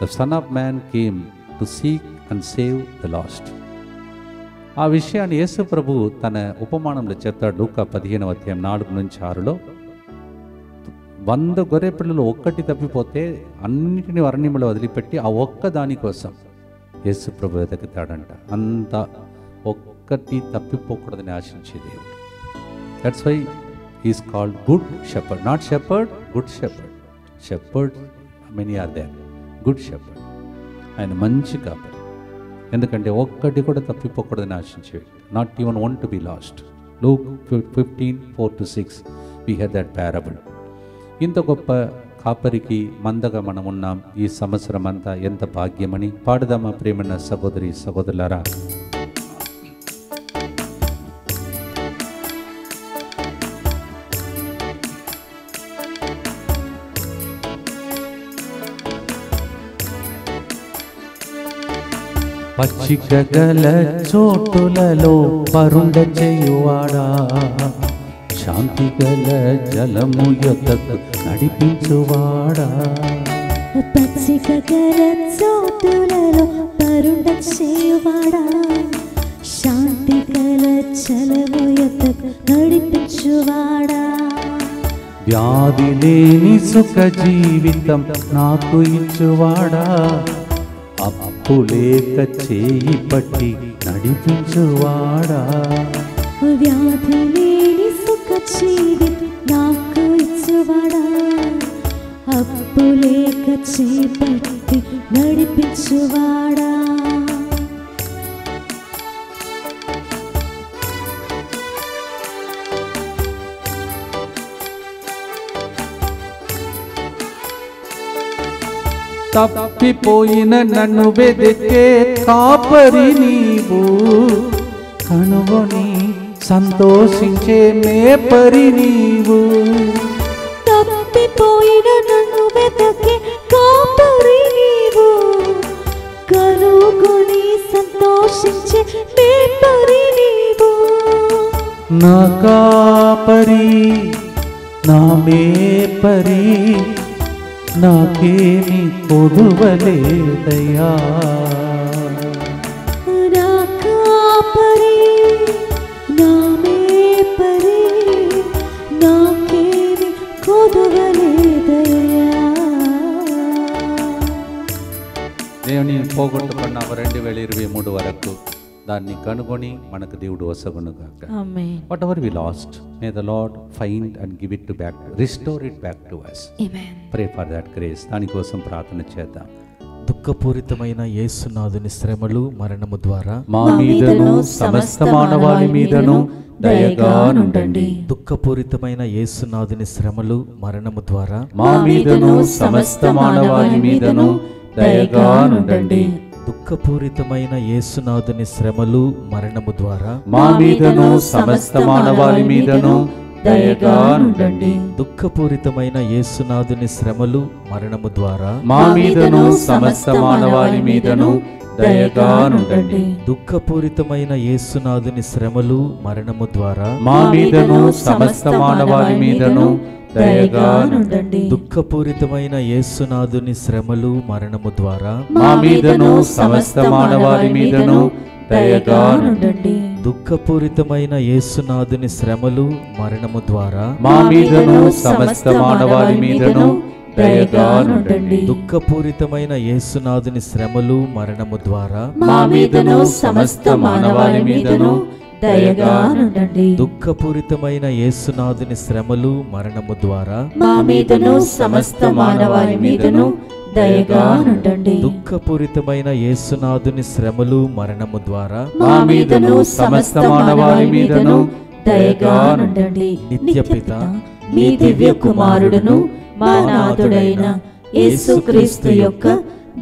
A: The son of man came to seek and save the last. ఆ విషయాన్ని యేసు ప్రభు తన ఉపమానంలో చెప్తాడు. లూకా 15:4-6లో 100 గొర్రె పిల్లలు ఒక్కటి తప్పిపోతే అన్నిటిని అరణ్యంలో వదిలిపెట్టి ఆ ఒక్క దానికోసం యేసు ప్రభు వెతుకుతాడంట. అంత ఒక్కటి తప్పిపోకూడదని ఆశించే దేవుడు. That's why he's called good shepherd. Not shepherd, good shepherd. Shepherd many are there, good shepherd. ఆయన మంచి కాపరి. ఎందుకంటే ఒక్కటి కూడా తప్పిపోకూడదని ఆశించేవి. Not even one to be lost. Luke 15:4-6 we had that parable. ఇంత గొప్ప కాపరికి మందగా మనం ఉన్నాం. ఈ సంవత్సరం అంతా ఎంత భాగ్యమని పాడుదామా ప్రేమన్న సహోదరి సహోదరులారా. పచ్చిక గల చోటులలో పరుండ చేయువాడా, శాంతి గల జలము యొద్దకు నడిపించువాడా.
C: పచ్చిక గల చోటులలో పరుండ చేయువాడా, శాంతి గల జలము యొద్దకు నడిపించువాడా.
A: వ్యాధి లేని సుఖ జీవితం నాకు ఇచ్చువాడా, అప్పు లేక చేయి పట్టి నడిపించువాడా.
C: వ్యాధి లేని సుఖ జీవితం నాకు ఇచ్చువాడా, అప్పు లేక చేయి పట్టి నడిపించువాడా.
A: తప్పిపోయిన నన్ను వెదకే కాపరి నీవు, కనుగొని సంతోషించే మేపరి నీవు.
C: తప్పిపోయిన నన్ను వెదకే కాపరి నీవు, కనుగొని సంతోషించే మేపరి నీవు.
A: నా కాపరి నా మేపరి, నాకేమి కొదువలేదయ్యా.
C: నా కాపరి నా మేపరి, నాకేమి కొదువలేదయ్యా.
A: దేవుని పోగొట్టుకున్న 2023 వరకు దాన్ని కనుగొని మనకు దేవుడు వసగునుగాక.
B: ఆమేన్.
A: Whatever we lost, may the lord find and give it back, restore it back to us.
B: ఆమేన్.
A: Pray for that grace. దానికోసం ప్రార్థన చేద్దాం.
D: దుఃఖపూరితమైన యేసునాథుని శ్రమలు మరణము ద్వారా
A: మా మీదను సమస్త మానవాళి మీదను దయగా నుండండి.
D: దుఃఖపూరితమైన యేసునాథుని శ్రమలు మరణము ద్వారా
A: మా మీదను సమస్త మానవాళి మీదను దయగా నుండండి.
D: దుఃఖపూరితమైన యేసునాథుని శ్రమలు మరణము ద్వారా
A: మా మీదను సమస్త మానవాళి మీదను దయగా నుండండి.
D: దుఃఖపూరితమైన యేసునాథుని శ్రమలు మరణము ద్వారా
A: మా మీదను సమస్త మానవాళి మీదను దయగా నుండండి.
D: దుఃఖపూరితమైన యేసునాథుని శ్రమలు మరణము ద్వారా
A: మా మీదను సమస్త మానవాళి మీదను దయగా నుండండి.
D: దుఃఖపూరితమైన యేసునాథుని శ్రమలు మరణము ద్వారా
A: మా మీదను సమస్త మానవాళి మీదను దయగా నుండండి.
D: దుఃఖపూరితమైన యేసునాథుని శ్రమలు మరణము ద్వారా
A: మా మీదను సమస్త మానవాళి మీదను
B: దయగా నుండండి.
D: దుఃఖపూరితమైన యేసునాథుని శ్రమలు మరణము ద్వారా
B: మా మీదను సమస్త మానవాళి మీదను దయగా నుండండి.
D: దుఃఖపూరితమైన యేసునాథుని శ్రమలు మరణము ద్వారా
B: మా మీదను సమస్త మానవాళి మీదను దయగా నుండండి.
D: దుఃఖపూరితమైన యేసునాథుని శ్రమలు మరణము ద్వారా
B: మా మీదను సమస్త మానవాళి మీదను దయగా నుండండి.
D: నిత్యపిత
B: మీ దివ్య కుమారుడును మా నాథుడైన యేసుక్రీస్తు యొక్క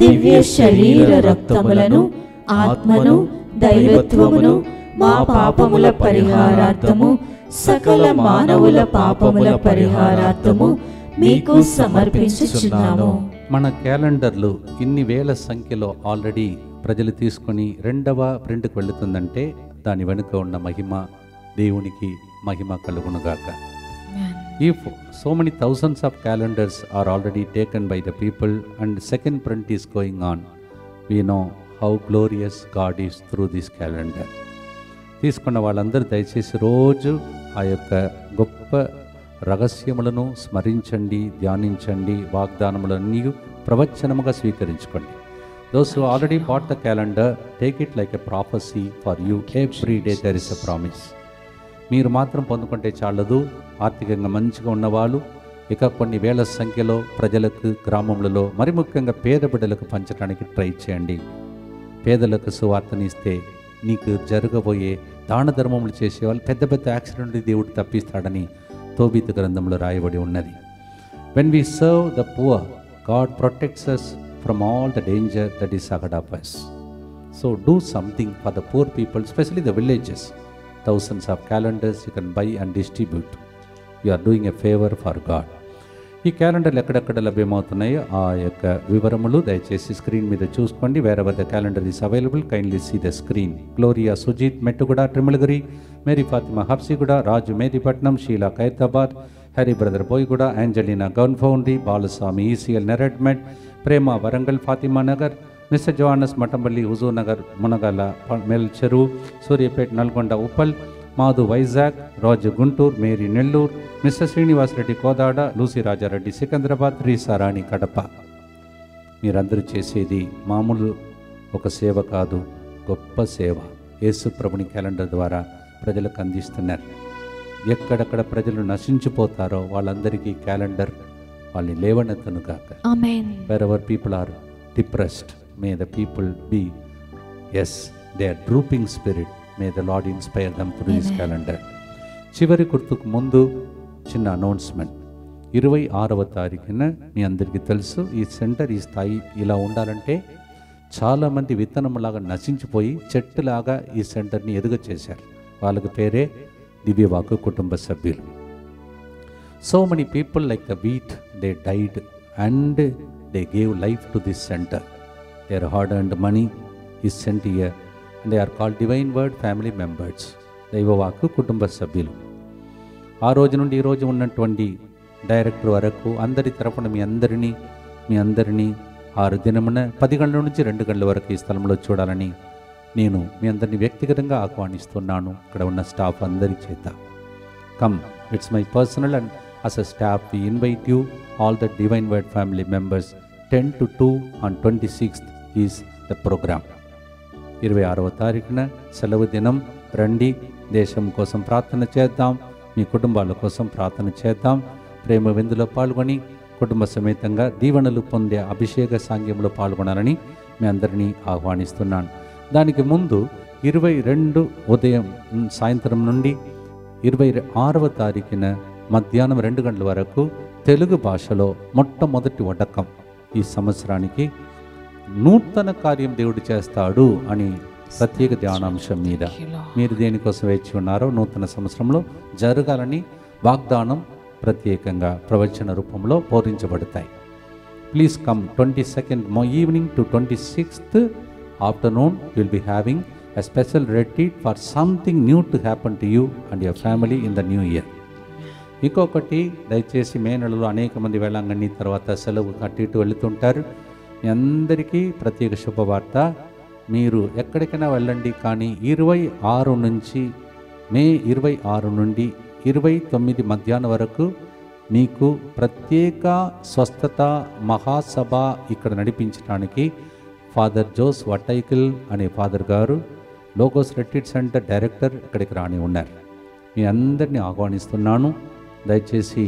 B: దివ్య శరీర రక్తములను ఆత్మను దైవత్వమును మా పాపముల పరిహారార్థము సకల మానవుల పాపముల పరిహారార్థము మీకు సమర్పించుచున్నాము.
A: మన క్యాలెండర్లు ఇన్ని వేల సంఖ్యలో ఆల్రెడీ ప్రజలు తీసుకొని రెండవ ప్రింట్కి వెళుతుందంటే దాని వెనుక ఉన్న మహిమ, దేవునికి మహిమ కలుగునుగాక. If so many thousands of calendars are already taken by the people and second print is going on, we know how glorious God is through this calendar. తీసుకున్న వాళ్ళందరూ దయచేసి రోజు ఆ యొక్క గొప్ప రహస్యములను స్మరించండి, ధ్యానించండి, వాగ్దానములన్నీ ప్రవచనముగా స్వీకరించుకోండి. Those who already bought the calendar, take it like a prophecy for you. Every day there is a promise. మీరు మాత్రం పొందుకుంటే చాలదు. ఆర్థికంగా మంచిగా ఉన్నవాళ్ళు ఇక కొన్ని వేల సంఖ్యలో ప్రజలకు, గ్రామములలో, మరి ముఖ్యంగా పేద బిడ్డలకు పంచడానికి ట్రై చేయండి. పేదలకు సువార్తనిస్తే నీకు జరగబోయే దాన ధర్మములు చేసేవాళ్ళు పెద్ద పెద్ద యాక్సిడెంట్ దేవుడు తప్పిస్తాడని తోబీతు గ్రంథంలో రాయబడి ఉన్నది. When we serve the poor, God protects us from all the danger that is ahead of us. So do something for the poor people, especially the villages. Thousands of calendars you can buy and distribute. You are doing a favor for God. ఈ క్యాలెండర్లు ఎక్కడెక్కడ లభ్యమవుతున్నాయో ఆ యొక్క వివరములు దయచేసి స్క్రీన్ మీద చూసుకోండి. Wherever the calendar is available, kindly see the screen. Gloria Sujith Mettuguda Trimulgherry, Mary Fatima Habsiguda, Raju Medipatnam, Sheela Khairatabad, Harry brother Boiguda, Angelina gun foundry, Balaswamy ECL Neredmet, Prema Warangal Fatima Nagar, mister Johannes Mathampally Huzur Nagar Munagala Mel Cheruvu, Suryapet Nalgonda Uppal, Madhu Vizag, Raju Guntur, Mary Nellore, mister Srinivas Reddy Kodad, Lucy Rajareddy Secunderabad, Reesarani Kadapa. మీరందరూ చేసేది మామూలు ఒక సేవ కాదు, గొప్ప సేవ. యేసు ప్రభుని క్యాలెండర్ ద్వారా ప్రజలకు అందిస్తున్నారు. ఎక్కడెక్కడ ప్రజలు నశించిపోతారో వాళ్ళందరికీ క్యాలెండర్ వాళ్ళని లేవనెత్తను కాక.
C: ఆమేన్.
A: Wherever people are depressed, may the people be, yes, they are drooping spirit. May the Lord inspire them through this calendar. చివరి గుర్తుకు ముందు చిన్న అనౌన్స్మెంట్. 26వ తారీఖున మీ అందరికీ తెలుసు ఈ సెంటర్, ఈ స్థాయి ఇలా ఉండాలంటే చాలామంది విత్తనంలాగా నశించిపోయి చెట్టులాగా ఈ సెంటర్ని ఎదుగచేశారు. వాళ్ళకి పేరే దివ్యవాకు కుటుంబ సభ్యులు. So many people like the wheat, they died and they gave life to this center. Their hard-earned money is sent here and they are called Divine Word family members. దైవవాకు కుటుంబ సభ్యులు. ఆ రోజు నుండి ఈ రోజు ఉన్నటువంటి డైరెక్టర్ వరకు అందరి తరపున మీ అందరినీ 6 దినమున 10 గంటల నుంచి 2 గంటల వరకు ఈ స్థలంలో చూడాలని నేను మీ అందరినీ వ్యక్తిగతంగా ఆహ్వానిస్తున్నాను. ఇక్కడ ఉన్న స్టాఫ్ అందరి చేత come, it's my personal and as a staff we invite you all the Divine Word family members. 10 to 2 on 26th is the program. 26వ తారీఖున సెలవు దినం. రండి, దేశం కోసం ప్రార్థన చేద్దాం, మీ కుటుంబాల కోసం ప్రార్థన చేద్దాం. ప్రేమ విందులో పాల్గొని కుటుంబ సమేతంగా దీవెనలు పొందే అభిషేక సాంగ్యంలో పాల్గొనాలని మీ అందరినీ ఆహ్వానిస్తున్నాను. దానికి ముందు 22 ఉదయం సాయంత్రం నుండి 26వ తారీఖున మధ్యాహ్నం 2 గంటల వరకు తెలుగు భాషలో మొట్టమొదటి వడకం. ఈ సంవత్సరానికి నూతన కార్యం దేవుడు చేస్తాడు అని ప్రత్యేక ధ్యానాంశం మీద మీరు దేనికోసం వేచి ఉన్నారో నూతన సంవత్సరంలో జరగాలని వాగ్దానం ప్రత్యేకంగా ప్రవచన రూపంలో బోధించబడతాయి. Please come. 22nd evening to 26th afternoon you will be having a special retreat for something new to happen to you and your family in the new year. ఇంకొకటి, దయచేసి మే నెలలో అనేక మంది వేళాంగణి తర్వాత సెలవు అటు ఇటు వెళుతుంటారు. మీ అందరికీ ప్రత్యేక శుభవార్త. మీరు ఎక్కడికైనా వెళ్ళండి, కానీ 26 నుంచి మే 26 నుండి 29 మధ్యాహ్నం వరకు మీకు ప్రత్యేక స్వస్థత మహాసభ ఇక్కడ నడిపించడానికి ఫాదర్ జోస్ వటైకిల్ అనే ఫాదర్ గారు లోగోస్ రిట్రీట్ సెంటర్ డైరెక్టర్ ఇక్కడికి రాని ఉన్నారు. మీ అందరినీ ఆహ్వానిస్తున్నాను. దయచేసి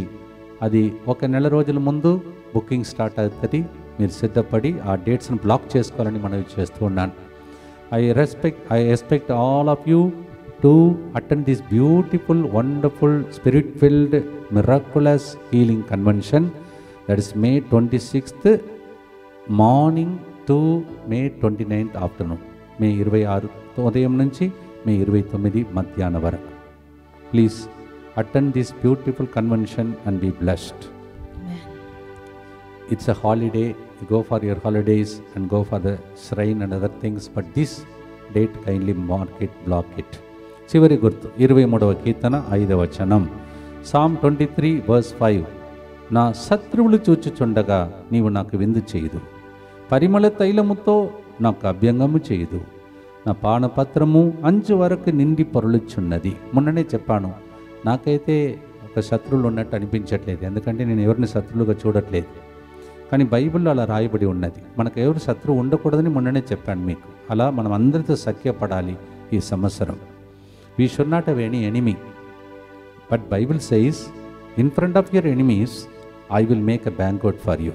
A: అది 1 నెల రోజుల ముందు బుకింగ్ స్టార్ట్ అవుతుంది. మీరు సిద్ధపడి ఆ డేట్స్ని బ్లాక్ చేసుకోవాలని మనవి చేస్తూ ఉన్నాను. I expect all of you to attend this beautiful, wonderful, spirit-filled, miraculous healing convention. That is May 26th morning to May 29th afternoon. May 26 ఉదయం నుంచి May 29 మధ్యాహ్నం వరకు. Please attend this beautiful convention and be blessed.
B: Amen.
A: It's a holiday. You go for your holidays and go for the shrine and other things, but this date kindly mark it, block it. చివరి గుర్తు 23వ కీర్తన 5వ వచనం. Psalm 23 verse 5. నా శత్రువులు చూచుచుండగా నీవు నాకు విందు చేయదు, పరిమళ తైలముతో నాకు అభ్యంగము చేయదు, నా పానపత్రము అంచు వరకు నిండి పొరలుచున్నది. మొన్ననే చెప్పాను, నాకైతే ఒక శత్రువులు ఉన్నట్టు అనిపించట్లేదు, ఎందుకంటే నేను ఎవరిని శత్రువులుగా చూడట్లేదు. కానీ బైబిల్లో అలా రాయబడి ఉన్నది. మనకు ఎవరు శత్రువు ఉండకూడదని మొన్ననే చెప్పాను మీకు. అలా మనం అందరితో సఖ్యపడాలి ఈ సంవత్సరం. We should not have any enemy, but Bible says in front of your enemies I will make a banquet for you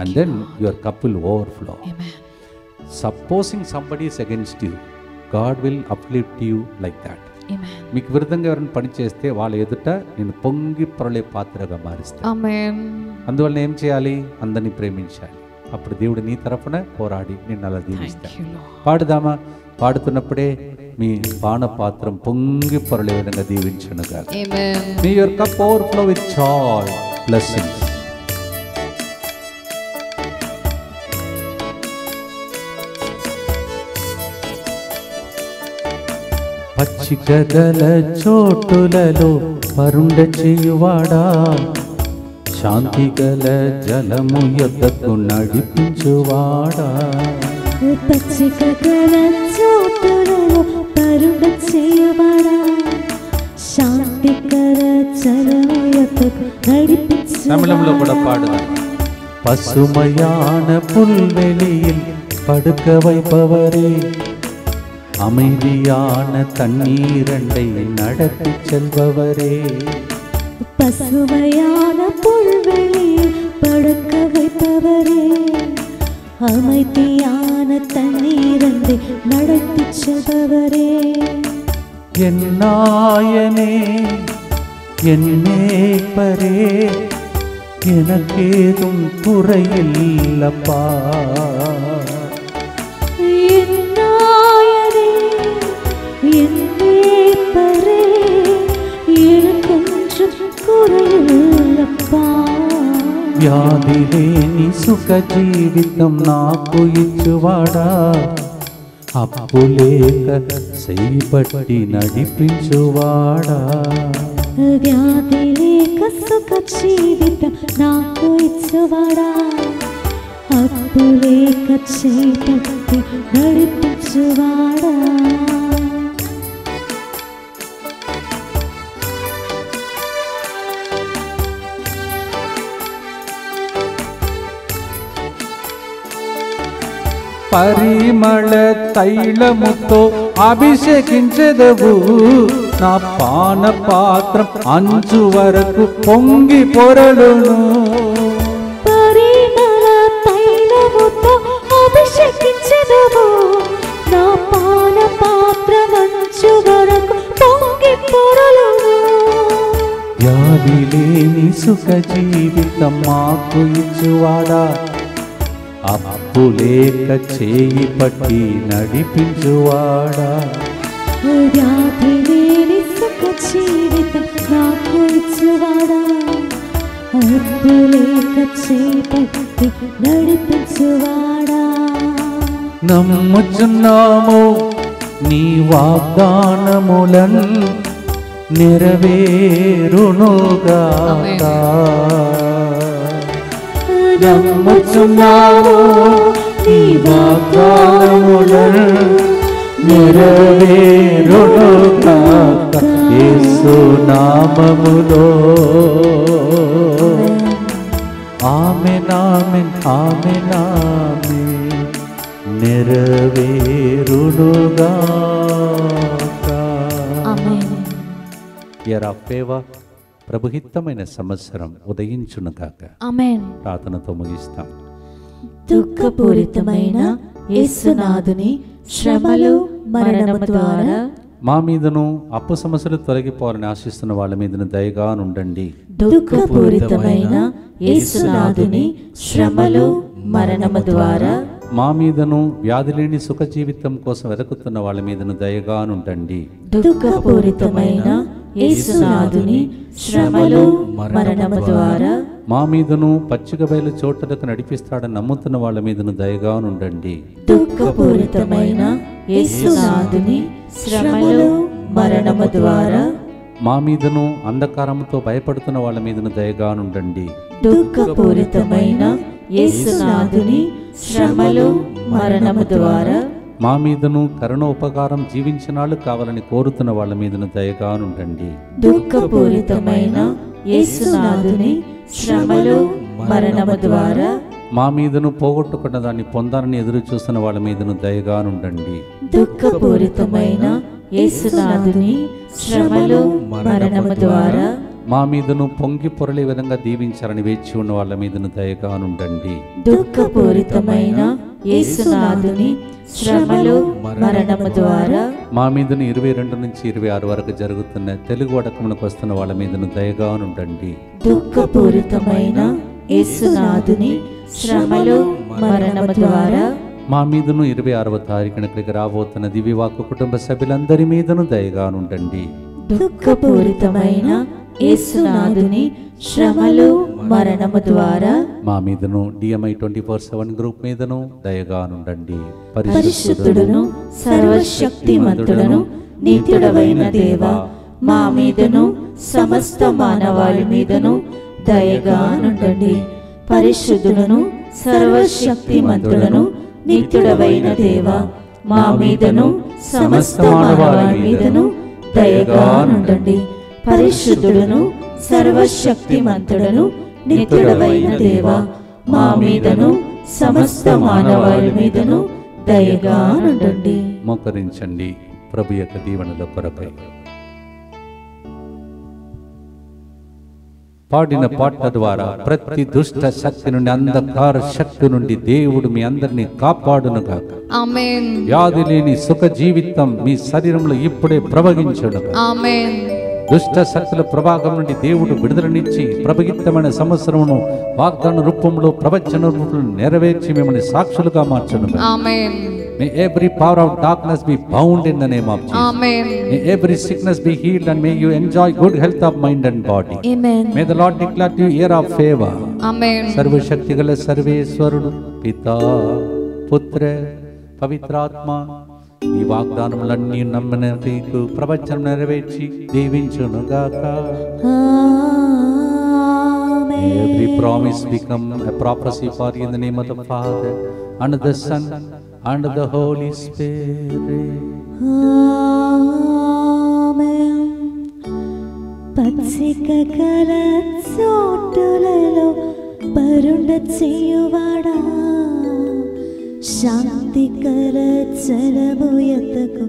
A: and then your cup will overflow. Supposing somebody is against you, God will uplift you like that. మీకు విరుద్ధంగా ఎవరైనా పని చేస్తే వాళ్ళ ఎదుట నేను పొంగి పొరలే పాత్రగా మారిస్తాను. అందువల్ల ఏం చేయాలి? అందరినీ ప్రేమించాలి. అప్పుడు దేవుడు నీ తరఫున పోరాడి నిన్ను అలా దీవిస్తాడు. పాడుదామా? పాడుతున్నప్పుడే మీ పానపాత్రం పొంగి పొరలే విధంగా దీవించునుగా. May your cup overflow with joy, blessings. పచ్చిక గల చోటులలో పరుండ చేయువాడా, శాంతి గల జలము యొద్దకు నడిపించువాడా.
C: పచ్చిక గల చోటులలో పరుండ చేయువాడా, శాంతి గల జలము యొద్దకు నడిపించువాడా.
A: తమిళంలో కూడా పాడుదాం. பசுமையான புல்வெளியில் படுக்க வைப்பவரே, அமைதியான தண்ணீரண்டை நடத்தி செல்பவரே.
C: பசுமையான புல்வெளியில் படுக்க வைப்பவரே, அமைதியான தண்ணீரண்டை நடத்தி செல்பவரே.
A: என் நாயனே, என் மேய்ப்பரே, எனக்கேதும் குறையில்லப்பா. వ్యాధి లేని సుఖ జీవితం నాకు ఇచ్చువాడా, అప్పు లేక చెయ్యి పట్టి నడిపించువాడా.
C: వ్యాధి లేక సుఖ జీవితం నాకు ఇచ్చువాడా, అప్పు లేక చెయ్యి పట్టి నడిపించువాడా.
A: పరిమళ తైలముతో అభిషేకించెదవు, నా పాన పాత్రం అంచు వరకు పొంగి పొరలును.
C: పరిమళ తైలముతో అభిషేకించెదవు, నా పాన పాత్రం అంచు వరకు పొంగి పొరలును.
A: వ్యాధి లేని సుఖ జీవితం మాకు ఇచ్చువాడా, అప్పు లేక చేయి పట్టి నడిపించువాడా.
C: వ్యాధి లేని సుఖ జీవితం నాకు ఇచ్చువాడా, అప్పు లేక చేయి పట్టి నడిపించువాడా.
A: నమ్ముచున్నాము నీ వాగ్దానములను నెరవేరునుగాక. నమ్ముచున్నాము నీ వాగ్దానములను నెరవేరునుగాక యేసు నామములో. ఆమేన్ ఆమేన్ ఆమేన్ ఆమేన్ నెరవేరునుగాక.
C: ఆమేన్.
A: ఇయర్ ఆఫ్ ఫేవర్, ప్రభుహితమైన సంవత్సరం ఉదయించునుగాక.
C: ఆమేన్.
A: ప్రార్థనతో ముగిస్తాం.
C: దుఃఖపూరితమైన యేసునాథుని శ్రమలు మరణము ద్వారా
A: మా మీదను అప్పు సమస్యలు తొలగిపోవాలని ఆశిస్తున్న వాళ్ళ మీదను దయగా నుండండి.
C: దుఃఖపూరితమైన యేసునాథుని శ్రమలు మరణము ద్వారా
A: మా మీదను వ్యాధి లేని సుఖ జీవితం కోసం వెతుకుతున్న వాళ్ళ మీదను దయగా నుండండి.
C: దుఃఖపూరితమైన యేసునాథుని శ్రమలు మరణము ద్వారా
A: మా మీదను పచ్చిక బయలు చోటులకు నడిపిస్తాడని నమ్ముతున్న వాళ్ళ మీదను దయగా నుండండి.
C: దుఃఖపూరితమైన యేసునాథుని శ్రమలు మరణము ద్వారా
A: మా మీదను అంధకారంతో భయపడుతున్న వాళ్ళ మీదను దయగా నుండండి.
C: దుఃఖపూరితమైన యేసునాథుని శ్రమలు మరణము ద్వారా
A: మా మీదను కరుణ ఉపకారం జీవించినాళ్ళు కావాలని కోరుతున్న వాళ్ళ మీదను దయగా నుండండి.
C: దుఃఖపూరితమైన యేసునాథుని శ్రమలు మరణము ద్వారా
A: మా మీదను పోగొట్టుకున్న దాన్ని పొందాలని ఎదురు చూస్తున్న వాళ్ళ మీదను దయగా నుండండి.
C: దుఃఖపూరితమైన యేసునాథుని శ్రమలు మరణము ద్వారా
A: మా మీదను పొంగి పొరలే విధంగా దీవించాలని వేచి ఉన్న వాళ్ళ మీదను దయగా నుండండి.
C: దుఃఖపూరితమైన యేసునాథుని శ్రమలు మరణము ద్వారా
A: మా మీదను 22 నుంచి 26 వరకు జరుగుతున్న తెలుగు వడకములకు వస్తున్న వాళ్ళ మీదను దయగా నుండండి.
C: దుఃఖపూరితమైన యేసునాథుని శ్రమలు మరణము ద్వారా
A: మా మీదను 26వ తారీఖున ఇక్కడికి రాబోతున్న దివ్యవాక్కు కుటుంబ సభ్యులందరి మీదను దయగా నుండండి.
C: దుఃఖపూరితమైన యేసునాథుని శ్రమలు మరణము ద్వారా
A: మా మీదను DMI 24/7 గ్రూప్ మీదను దయగా నుండండి.
C: పరిశుద్ధుడును సర్వశక్తిమంతుడును నిత్యుడవైన దేవా, మా మీదను సమస్త మానవాళి మీదను దయగా నుండండి. పరిశుద్ధుడును సర్వశక్తిమంతుడును నిత్యుడవైన దేవా, మా మీదను సమస్త మానవాళి మీదను దయగా నుండండి. పరిశుద్ధుడును సర్వశక్తిమంతుడును నిత్యుడవైన దేవా, మా మీదను సమస్త మానవాళి మీదను దయగా నుండండి.
A: మోకరించండి ప్రభు యొక్క దీవెనల కొరకై. పాడిన పాటల ద్వారా ప్రతి దుష్ట శక్తి నుండి, అంధకార శక్తి నుండి దేవుడు మీ అందరినీ కాపాడునుగాక.
E: ఆమేన్.
A: వ్యాధి లేని సుఖ జీవితం మీ శరీరంలో ఇప్పుడే ప్రవహించును.
E: ఆమేన్.
A: దుష్ట శక్తుల ప్రభావం నుండి దేవుడు విడుదలనిచ్చి ప్రభగితమైన సంవత్సరమును వాగ్దాన రూపంలో ప్రవచన రూపంలో నెరవేర్చి మిమ్మల్ని సాక్షులుగా మార్చును.
E: ఆమేన్.
A: May every power of darkness be bound in the name of Jesus.
E: Amen.
A: May every sickness be healed and may you enjoy good health of mind and body.
C: Amen.
A: May the Lord declare to you year of favor.
E: Amen.
A: సర్వశక్తిగల సర్వేశ్వరుడు పితా పుత్ర పవిత్రాత్మ ఈ వాగ్దానములన్నీ నమ్మిన మీకు ప్రవచనం నెరవేర్చి దీవించునుగాక.
C: Amen.
A: May every promise become a prophecy for you in the name of the Father and the Son and the Holy Spirit.
C: Amen. పచ్చిక గల చోటులలో పరుండ చేయువాడా, శాంతికర జలము యొద్దకు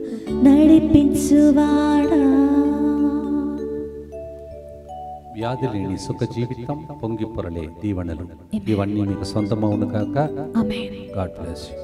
C: నడిపించువాడా.
A: వ్యాధి లేని సుఖ జీవితం, పొంగి పొరలే దీవెనలు ఇవన్నీ మీకు సొంతమవును కాక.
C: ఆమేన్.
A: God bless you.